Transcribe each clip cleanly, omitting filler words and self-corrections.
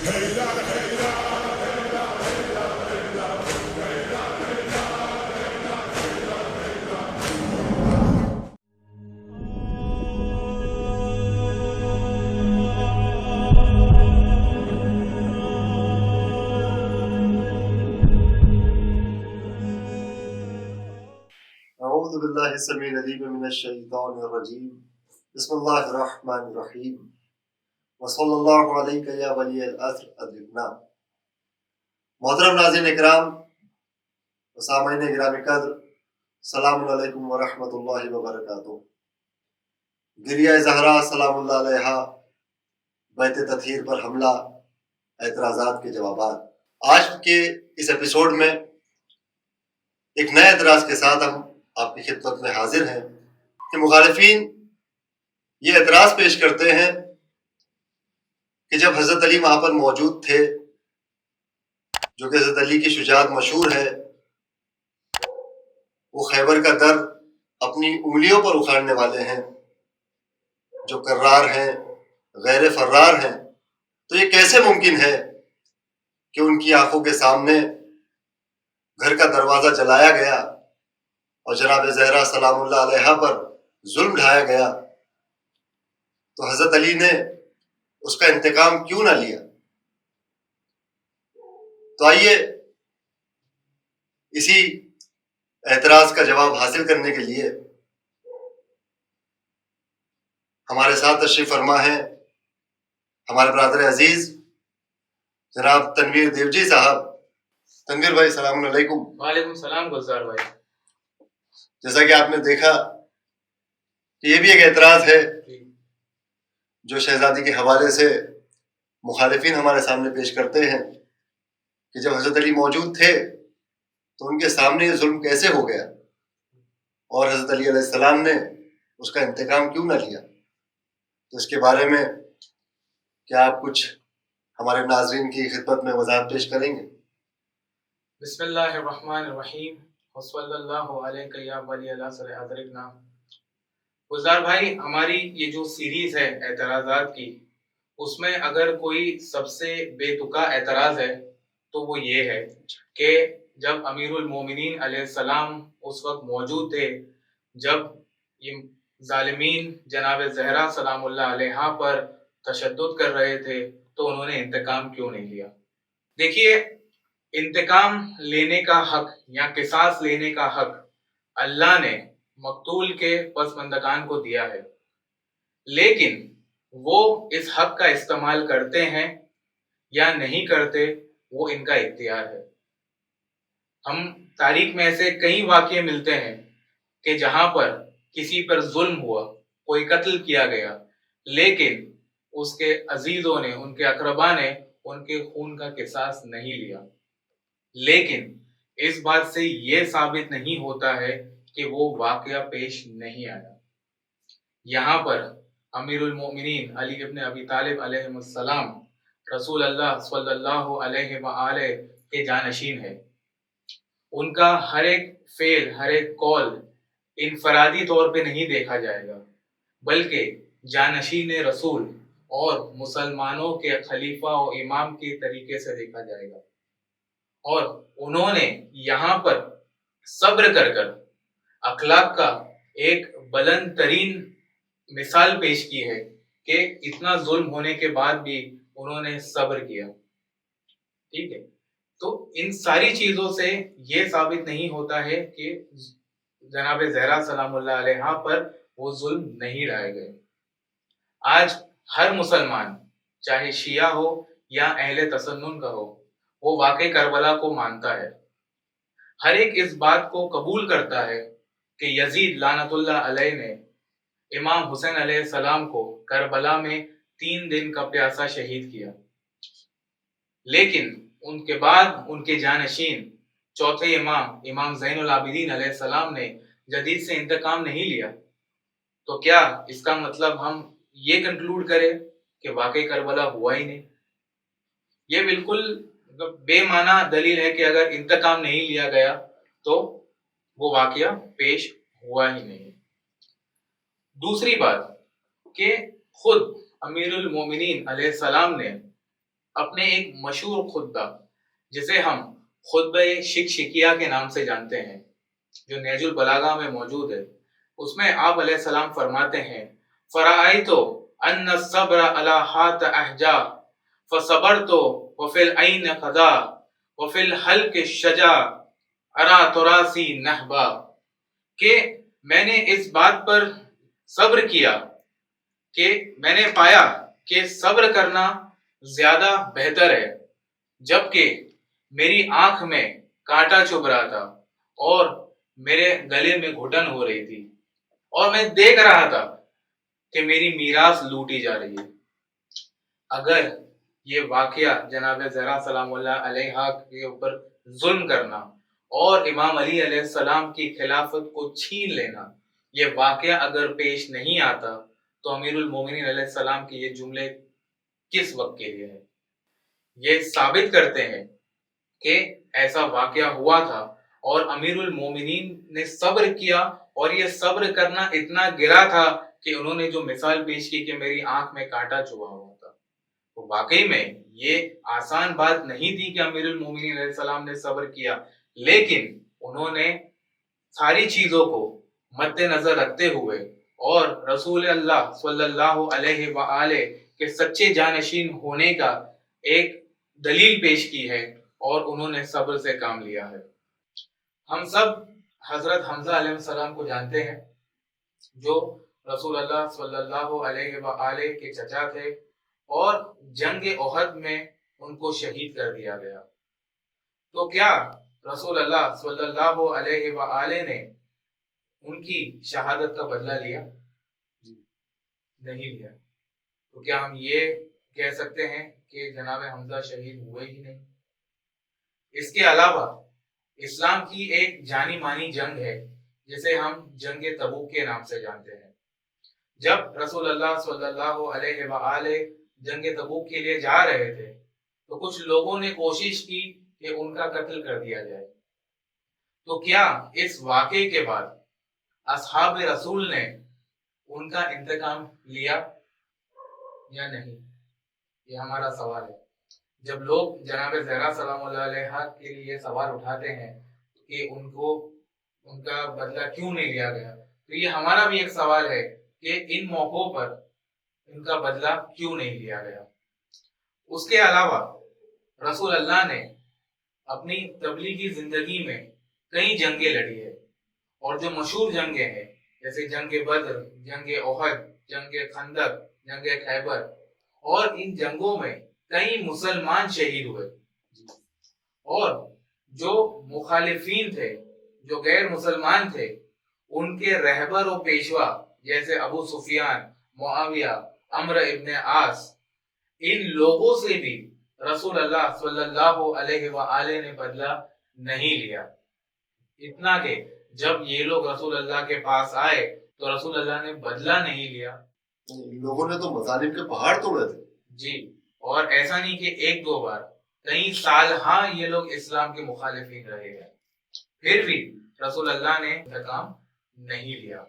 اعوذ باللہ السمیع العلیم من الشیطان الرجیم بسم اللہ الرحمن الرحیم وصلی اللہ علیہ یا ولی العصر ادرکنا۔ محترم ناظرین اکرام و سامعین گرامی قدر، السلام علیکم ورحمۃ اللہ وبرکاتہ۔ گریہ زہرا سلام اللہ علیہا، بیت تطہیر پر حملہ، اعتراضات کے جوابات۔ آج کے اس ایپیسوڈ میں ایک نئے اعتراض کے ساتھ ہم آپ کی خدمت میں حاضر ہیں کہ مخالفین یہ اعتراض پیش کرتے ہیں کہ جب حضرت علی وہاں پر موجود تھے، جو کہ حضرت علی کی شجاعت مشہور ہے، وہ خیبر کا در اپنی انگلیوں پر اکھاڑنے والے ہیں، جو کرار ہیں، غیر فرار ہیں، تو یہ کیسے ممکن ہے کہ ان کی آنکھوں کے سامنے گھر کا دروازہ جلایا گیا اور جناب زہرا سلام اللہ علیہا پر ظلم ڈھایا گیا، تو حضرت علی نے اس کا انتقام کیوں نہ لیا؟ تو آئیے اسی اعتراض کا جواب حاصل کرنے کے لیے ہمارے ساتھ تشریف فرما ہے ہمارے برادر عزیز جناب تنویر دیوجی صاحب۔ تنویر بھائی السلام علیکم۔ وعلیکم السلام گلزار بھائی۔ جیسا کہ آپ نے دیکھا کہ یہ بھی ایک اعتراض ہے جو شہزادی کے حوالے سے مخالفین ہمارے سامنے پیش کرتے ہیں کہ جب حضرت علی موجود تھے تو ان کے سامنے یہ ظلم کیسے ہو گیا اور حضرت علی علیہ السلام نے اس کا انتقام کیوں نہ لیا؟ تو اس کے بارے میں کیا آپ کچھ ہمارے ناظرین کی خدمت میں وضاحت پیش کریں گے؟ بسم اللہ الرحمن الرحیم وصلی اللہ علیہ یا ولی العصر ادرکنا۔ گلزار بھائی، ہماری یہ جو سیریز ہے اعتراضات کی، اس میں اگر کوئی سب سے بے تکا اعتراض ہے تو وہ یہ ہے کہ جب امیر المومنین علیہ السلام اس وقت موجود تھے، جب یہ ظالمین جناب زہرا سلام اللہ علیہا پر تشدد کر رہے تھے تو انہوں نے انتقام کیوں نہیں لیا؟ دیکھیے، انتقام لینے کا حق یا قصاص لینے کا حق اللہ نے مقتول کے پسماندگان کو دیا ہے، لیکن وہ اس حق کا استعمال کرتے ہیں یا نہیں کرتے وہ ان کا اختیار ہے۔ ہم تاریخ میں ایسے کئی واقعے ملتے ہیں کہ جہاں پر کسی پر ظلم ہوا، کوئی قتل کیا گیا، لیکن اس کے عزیزوں نے، ان کے اقربا نے ان کے خون کا قصاص نہیں لیا، لیکن اس بات سے یہ ثابت نہیں ہوتا ہے کہ وہ واقعہ پیش نہیں آیا۔ یہاں پر امیر المومنین علی ابن ابی طالب علیہ السلام رسول اللہ صلی اللہ علیہ وآلہ کے جانشین ہے۔ ان کا ہر ایک فعل، ہر ایک قول انفرادی طور پہ نہیں دیکھا جائے گا، بلکہ جانشین رسول اور مسلمانوں کے خلیفہ و امام کے طریقے سے دیکھا جائے گا۔ اور انہوں نے یہاں پر صبر کر کر اخلاق کا ایک بلند ترین مثال پیش کی ہے کہ اتنا ظلم ہونے کے بعد بھی انہوں نے صبر کیا۔ ٹھیک ہے، تو ان ساری چیزوں سے یہ ثابت نہیں ہوتا ہے کہ جناب زہرا سلام اللہ علیہا پر وہ ظلم نہیں ڈھائے گئے۔ آج ہر مسلمان، چاہے شیعہ ہو یا اہل تسنن کا ہو، وہ واقع کربلا کو مانتا ہے۔ ہر ایک اس بات کو قبول کرتا ہے کہ یزید لعنت اللہ علیہ نے امام حسین علیہ السلام کو کربلا میں 3 دن کا پیاسا شہید کیا، لیکن ان کے بعد ان کے جانشین چوتھے امام زین العابدین علیہ السلام نے جدید سے انتقام نہیں لیا۔ تو کیا اس کا مطلب ہم یہ کنکلوڈ کریں کہ واقعی کربلا ہوا ہی نہیں؟ یہ بالکل بے معنی دلیل ہے کہ اگر انتقام نہیں لیا گیا تو وہ واقعہ پیش ہوا ہی نہیں۔ دوسری بات کہ خود امیر المومنین علیہ السلام نے اپنے ایک مشہور خطبہ جسے ہم خطبہ شکشکیہ کے نام سے جانتے ہیں، جو نہج البلاغہ میں موجود ہے، اس میں آپ علیہ السلام فرماتے ہیں فرائیت ان الصبر علی ہات احجا فصبرت وفی العین قضا وفی الحلق شجا ارا تراسی نہبا، کہ میں نے اس بات پر صبر کیا کہ میں نے پایا کہ صبر کرنا زیادہ بہتر ہے، جبکہ میری آنکھ میں کانٹا چبھ رہا تھا اور میرے گلے میں گھٹن ہو رہی تھی اور میں دیکھ رہا تھا کہ میری میراث لوٹی جا رہی ہے۔ اگر یہ واقعہ جناب زہرا سلام اللہ علیہا کے اوپر ظلم کرنا اور امام علی علیہ السلام کی خلافت کو چھین لینا، یہ واقعہ اگر پیش نہیں آتا تو امیر المومنین علیہ السلام کے یہ جملے کس وقت کے لیے ہیں؟ یہ ثابت کرتے ہیں کہ ایسا واقعہ ہوا تھا اور امیر المومنین نے صبر کیا، اور یہ صبر کرنا اتنا گرا تھا کہ انہوں نے جو مثال پیش کی کہ میری آنکھ میں کانٹا چبھا ہوا تھا، تو واقعی میں یہ آسان بات نہیں تھی کہ امیر المومنین علیہ السلام نے صبر کیا، لیکن انہوں نے ساری چیزوں کو مد نظر رکھتے ہوئے اور رسول اللہ صلی اللہ علیہ وآلہ کے سچے جانشین ہونے کا ایک دلیل پیش کی ہے اور انہوں نے صبر سے کام لیا ہے۔ ہم سب حضرت حمزہ علیہ السلام کو جانتے ہیں، جو رسول اللہ صلی اللہ علیہ وآلہ کے چچا تھے اور جنگ احد میں ان کو شہید کر دیا گیا۔ تو کیا رسول اللہ صلی اللہ علیہ وآلہ نے ان کی شہادت کا بدلہ لیا؟ نہیں لیا۔ تو کیا ہم یہ کہہ سکتے ہیں کہ جناب حمزہ شہید ہوئے ہی نہیں؟ اس کے علاوہ اسلام کی ایک جانی مانی جنگ ہے جسے ہم جنگ تبوک کے نام سے جانتے ہیں۔ جب رسول اللہ صلی اللہ علیہ وآلہ جنگ تبوک کے لیے جا رہے تھے تو کچھ لوگوں نے کوشش کی کہ ان کا قتل کر دیا جائے۔ تو کیا اس واقعے کے بعد اصحاب رسول نے ان کا انتقام لیا یا نہیں؟ یہ ہمارا سوال ہے۔ جب لوگ جناب زہرا سلام اللہ علیہ کے لیے سوال اٹھاتے ہیں کہ ان کا بدلہ کیوں نہیں لیا گیا، تو یہ ہمارا بھی ایک سوال ہے کہ ان موقعوں پر ان کا بدلہ کیوں نہیں لیا گیا۔ اس کے علاوہ رسول اللہ نے اپنی تبلیغی زندگی میں کئی جنگیں لڑی ہے، اور جو مشہور جنگیں ہیں جیسے جنگ بدر، جنگ احد، جنگ خندق، جنگ خیبر، اور ان جنگوں میں کئی مسلمان شہید ہوئے، اور جو مخالفین تھے، جو غیر مسلمان تھے، ان کے رہبر و پیشوا جیسے ابو سفیان، معاویہ، عمرو ابن عاص، ان لوگوں سے بھی رسول اللہ صلی اللہ علیہ وآلہ نے بدلہ نہیں لیا۔ اتنا کہ جب یہ لوگ رسول اللہ کے پاس آئے تو رسول اللہ نے بدلہ نہیں لیا۔ لوگوں نے تو مظالم کے پہاڑ توڑے تھے۔ جی، اور ایسا نہیں کہ ایک دو بار، کئی سال ہاں یہ لوگ اسلام کے مخالفین رہے ہیں، پھر بھی رسول اللہ نے انتقام نہیں لیا۔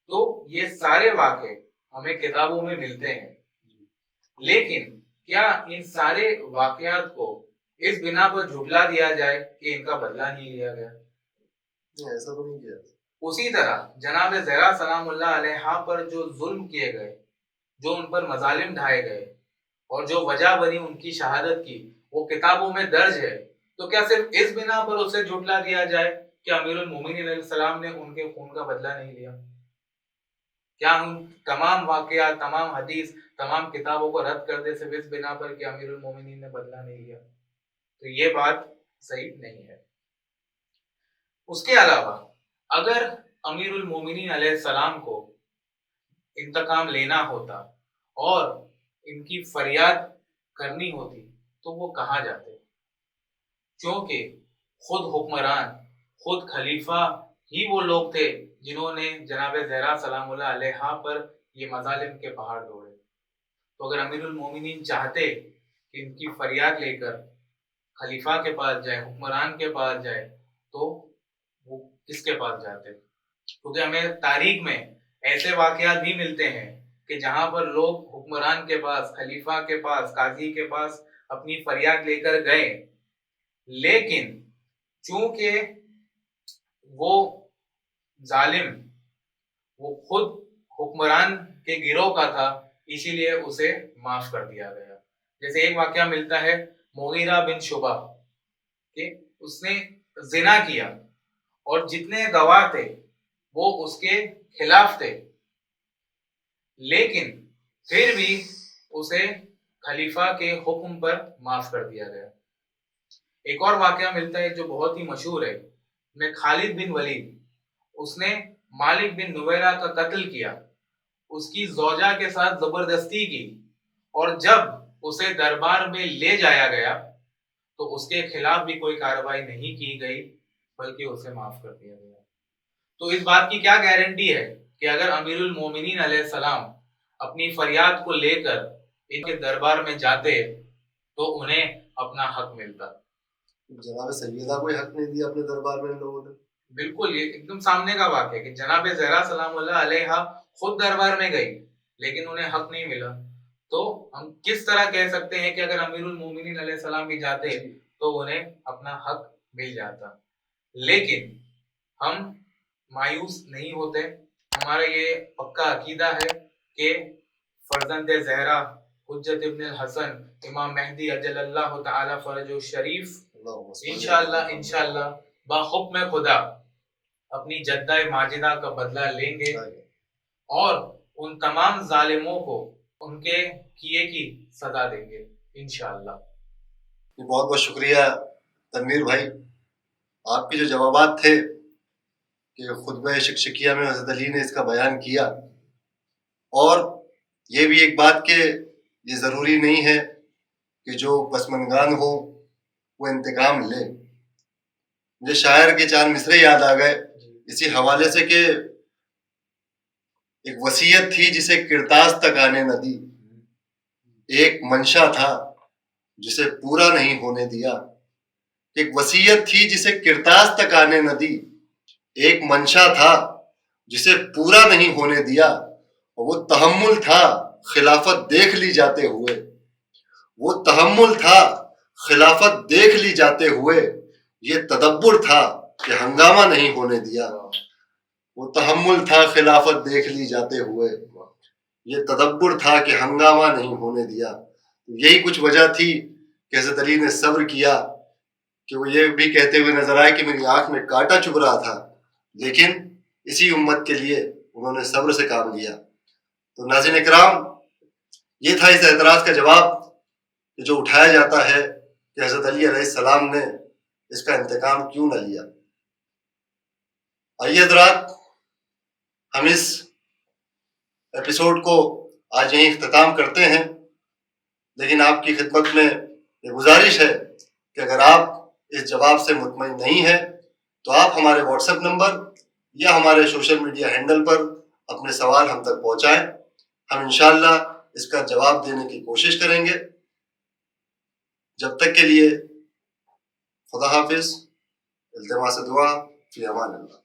تو یہ سارے واقعے ہمیں کتابوں میں ملتے ہیں، لیکن کیا ان سارے واقعات کو اس بنا پر جھٹلا دیا جائے کہ ان کا بدلہ نہیں لیا گیا؟ ایسا تو نہیں کیا۔ اسی طرح جناب زہرا سلام اللہ علیہا پر جو ظلم کیے گئے، جو ان پر مظالم ڈھائے گئے اور جو وجہ بنی ان کی شہادت کی، وہ کتابوں میں درج ہے، تو کیا صرف اس بنا پر اسے جھٹلا دیا جائے کہ امیر المومنین علیہ السلام نے ان کے خون کا بدلہ نہیں لیا؟ کیا ہم تمام واقعات، تمام حدیث، تمام کتابوں کو رد کر دے صرف اس بنا پر کہ امیر المومنین نے بدلہ نہیں لیا؟ تو یہ بات صحیح نہیں ہے۔ اس کے علاوہ اگر امیر المومنین علیہ السلام کو انتقام لینا ہوتا اور ان کی فریاد کرنی ہوتی تو وہ کہاں جاتے؟ چونکہ خود حکمران، خود خلیفہ ہی وہ لوگ تھے جنہوں نے جناب زہرا سلام اللہ علیہا پر یہ مظالم کے پہاڑ توڑے۔ تو اگر امیر المومنین چاہتے کہ ان کی فریاد لے کر خلیفہ کے پاس جائے، حکمران کے پاس جائے، تو وہ کس کے پاس جاتے؟ کیونکہ ہمیں تاریخ میں ایسے واقعات بھی ملتے ہیں کہ جہاں پر لوگ حکمران کے پاس، خلیفہ کے پاس، قاضی کے پاس اپنی فریاد لے کر گئے، لیکن چونکہ وہ ظالم وہ خود حکمران کے گروہ کا تھا، اسی لیے اسے معاف کر دیا گیا۔ جیسے ایک واقعہ ملتا ہے مغیرہ بن شعبہ کہ اس نے زنا کیا اور جتنے گواہ تھے وہ اس کے خلاف تھے، لیکن پھر بھی اسے خلیفہ کے حکم پر معاف کر دیا گیا۔ ایک اور واقعہ ملتا ہے جو بہت ہی مشہور ہے، میں خالد بن ولید، اس نے مالک بن نویرہ کا قتل کیا، اس کی زوجہ کے ساتھ زبردستی کی، اور جب اسے دربار میں لے جایا گیا تو اس کے خلاف بھی کوئی کارروائی نہیں کی گئی بلکہ اسے معاف کر دیا گیا۔ تو اس بات کی کیا گارنٹی ہے کہ اگر امیر المومنین علیہ السلام اپنی فریاد کو لے کر ان کے دربار میں جاتے تو انہیں اپنا حق ملتا۔ جناب سیدہ کوئی حق نہیں دیا اپنے دربار میں ان لوگوں نے؟ بالکل، یہ ایک دم سامنے کا واقعہ ہے کہ جناب زہرا سلام اللہ علیہ خود دربار میں گئی لیکن انہیں حق نہیں ملا۔ تو ہم کس طرح کہہ سکتے ہیں کہ اگر امیر المومنین علیہ السلام بھی جاتے تو انہیں اپنا حق مل جاتا؟ لیکن ہم مایوس نہیں ہوتے، ہمارا یہ پکا عقیدہ ہے کہ فرزند زہرا حجت ابن الحسن امام مہدی اجل اللہ تعالی فرج الشریف انشاءاللہ بحکم خدا اپنی جدہ ماجدہ کا بدلہ لیں گے اور ان تمام ظالموں کو ان کے کیے کی سزا دیں گے انشاءاللہ۔ بہت بہت شکریہ تنویر بھائی، آپ کے جو جوابات تھے کہ خطبہ شکشکیہ میں حضرت علی نے اس کا بیان کیا، اور یہ بھی ایک بات کہ یہ ضروری نہیں ہے کہ جو پسماندگان ہو وہ انتقام لے۔ مجھے شاعر کے چار مصرے یاد آ گئے اسی حوالے سے کہ ایک وصیت تھی جسے کرتاس تک آنے نہ دی، ایک منشا تھا جسے پورا نہیں ہونے دیا۔ ایک وصیت تھی جسے کرتاس تک آنے نہ دی، ایک منشا تھا جسے پورا نہیں ہونے دیا، اور وہ تحمل تھا خلافت دیکھ لی جاتے ہوئے، وہ تحمل تھا خلافت دیکھ لی جاتے ہوئے، یہ تدبر تھا کہ ہنگامہ نہیں ہونے دیا۔ وہ تحمل تھا خلافت دیکھ لی جاتے ہوئے، یہ تدبر تھا کہ ہنگامہ نہیں ہونے دیا۔ یہی کچھ وجہ تھی کہ حضرت علی نے صبر کیا، کہ وہ یہ بھی کہتے ہوئے نظر آئے کہ میری آنکھ میں کانٹا چبھ رہا تھا، لیکن اسی امت کے لیے انہوں نے صبر سے کام لیا۔ تو ناظرین اکرام، یہ تھا اس اعتراض کا جواب کہ جو اٹھایا جاتا ہے کہ حضرت علی علیہ السلام نے اس کا انتقام کیوں نہ لیا۔ آئیے حضرات، ہم اس ایپیسوڈ کو آج یہیں اختتام کرتے ہیں، لیکن آپ کی خدمت میں یہ گزارش ہے کہ اگر آپ اس جواب سے مطمئن نہیں ہیں تو آپ ہمارے واٹس ایپ نمبر یا ہمارے سوشل میڈیا ہینڈل پر اپنے سوال ہم تک پہنچائیں، ہم انشاءاللہ اس کا جواب دینے کی کوشش کریں گے۔ جب تک کے لیے خدا حافظ، التماس دعا، فی امان اللہ۔